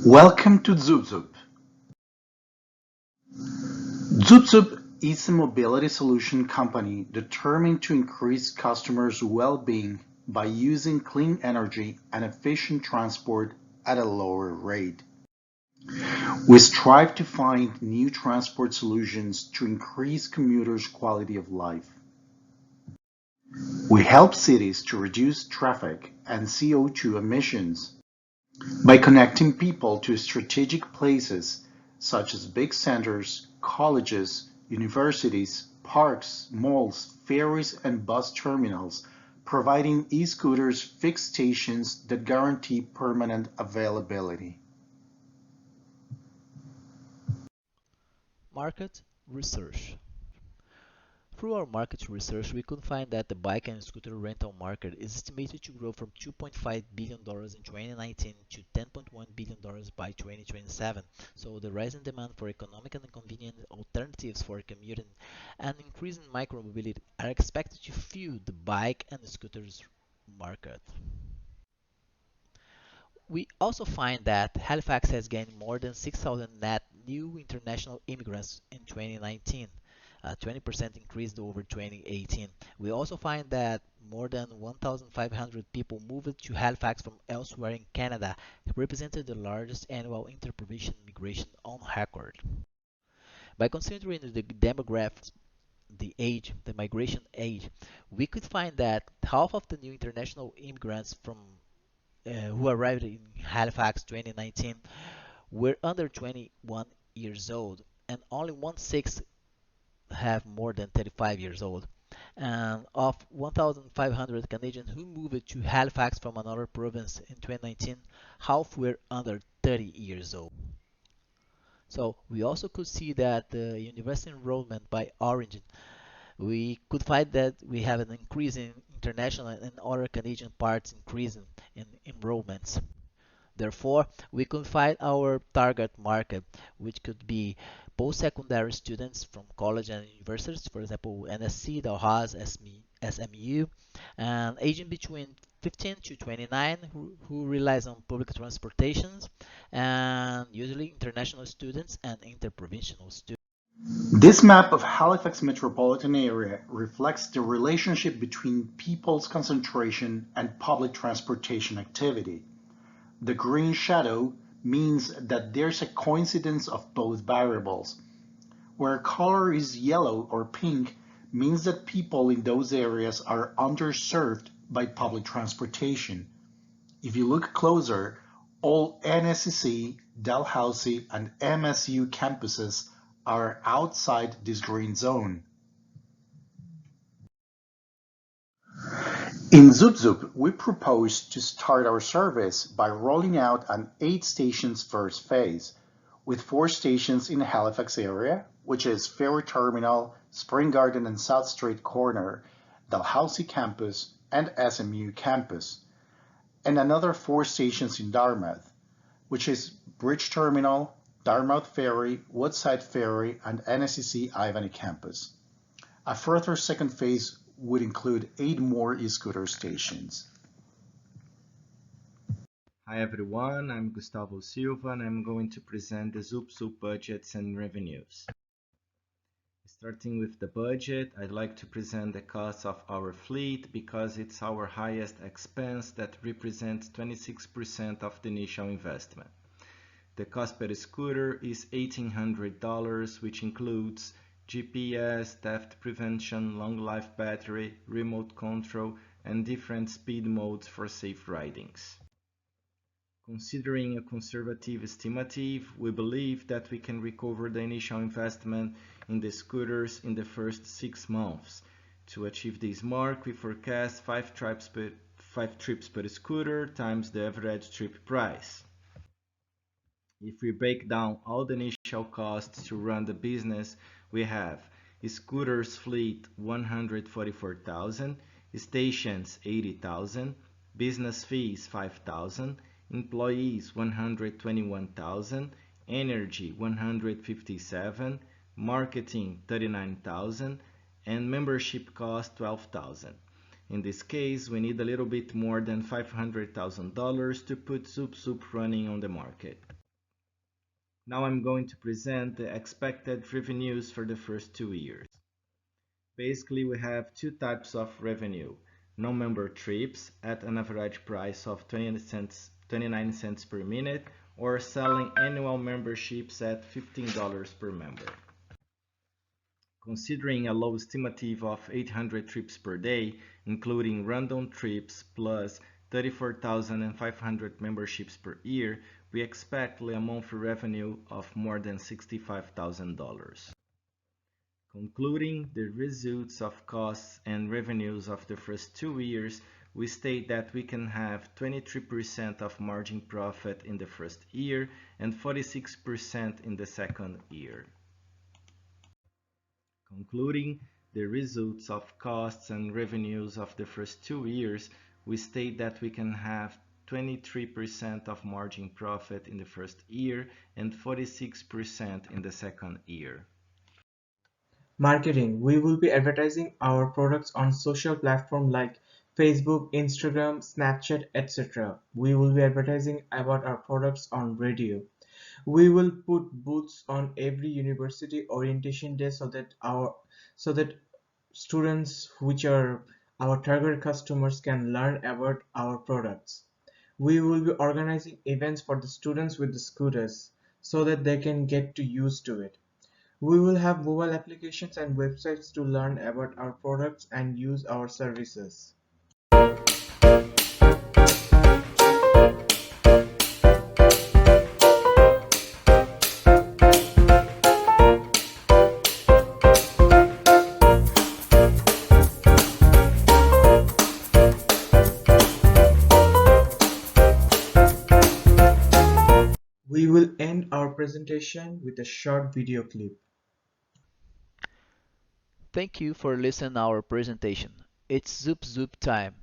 Welcome to ZoopZoop. ZoopZoop is a mobility solution company determined to increase customers' well-being by using clean energy and efficient transport at a lower rate. We strive to find new transport solutions to increase commuters' quality of life. We help cities to reduce traffic and CO2 emissions by connecting people to strategic places such as big centers, colleges, universities, parks, malls, ferries, and bus terminals, providing e-scooters fixed stations that guarantee permanent availability. Market research. Through our market research, we could find that the bike and scooter rental market is estimated to grow from $2.5 billion in 2019 to $10.1 billion by 2027. So the rising demand for economic and convenient alternatives for commuting and increasing micromobility are expected to fuel the bike and scooters market. We also find that Halifax has gained more than 6,000 net new international immigrants in 2019, a 20% increase over 2018. We also find that more than 1,500 people moved to Halifax from elsewhere in Canada, representing the largest annual inter-provincial migration on record. By considering the demographics, the migration age, we could find that half of the new international immigrants who arrived in Halifax 2019 were under 21 years old, and only one-sixth have more than 35 years old. And of 1,500 Canadians who moved to Halifax from another province in 2019, half were under 30 years old. So we also could see that the university enrollment by origin, we could find that we have an increase in international and other Canadian parts increasing in enrollments. Therefore, we could find our target market, which could be post-secondary students from college and universities, for example, NSC, Dalhousie, SMU, and aging between 15 to 29 who relies on public transportations, and usually international students and interprovincial students. This map of Halifax metropolitan area reflects the relationship between people's concentration and public transportation activity. The green shadow means that there's a coincidence of both variables. Where color is yellow or pink means that people in those areas are underserved by public transportation. If you look closer, all NSCC, Dalhousie, and MSU campuses are outside this green zone. In ZoopZoop, we propose to start our service by rolling out an 8 stations first phase, with 4 stations in the Halifax area, which is Ferry Terminal, Spring Garden and South Street Corner, Dalhousie Campus, and SMU Campus, and another 4 stations in Dartmouth, which is Bridge Terminal, Dartmouth Ferry, Woodside Ferry, and NSCC Ivany Campus. A further second phase would include 8 more e-scooter stations. Hi everyone, I'm Gustavo Silva and I'm going to present the ZoopZoop budgets and revenues. Starting with the budget, I'd like to present the cost of our fleet because it's our highest expense that represents 26% of the initial investment. The cost per scooter is $1,800, which includes GPS, theft prevention, long life battery, remote control, and different speed modes for safe ridings. Considering a conservative estimative, we believe that we can recover the initial investment in the scooters in the first 6 months. To achieve this mark, we forecast 5 trips per scooter times the average trip price. If we break down all the initial costs to run the business, we have scooters fleet $144,000, stations $80,000, business fees $5,000, employees $121,000, energy $157,000, marketing $39,000, and membership cost $12,000. In this case, we need a little bit more than $500,000 to put ZoopZoop running on the market. Now I'm going to present the expected revenues for the first 2 years. Basically, we have two types of revenue. Non-member trips at an average price of 29 cents per minute, or selling annual memberships at $15 per member. Considering a low estimative of 800 trips per day, including random trips plus 34,500 memberships per year, we expect a monthly revenue of more than $65,000. Concluding the results of costs and revenues of the first 2 years, we state that we can have 23% of margin profit in the first year and 46% in the second year. Concluding the results of costs and revenues of the first 2 years, we state that we can have 23% of margin profit in the first year and 46% in the second year. Marketing. We will be advertising our products on social platforms like Facebook, Instagram, Snapchat, etc. We will be advertising about our products on radio. We will put booths on every university orientation day so that students, which are our target customers, can learn about our products. We will be organizing events for the students with the scooters so that they can get to used to it. We will have mobile applications and websites to learn about our products and use our services. We will end our presentation with a short video clip. Thank you for listening our presentation. It's Zoop Zoop time.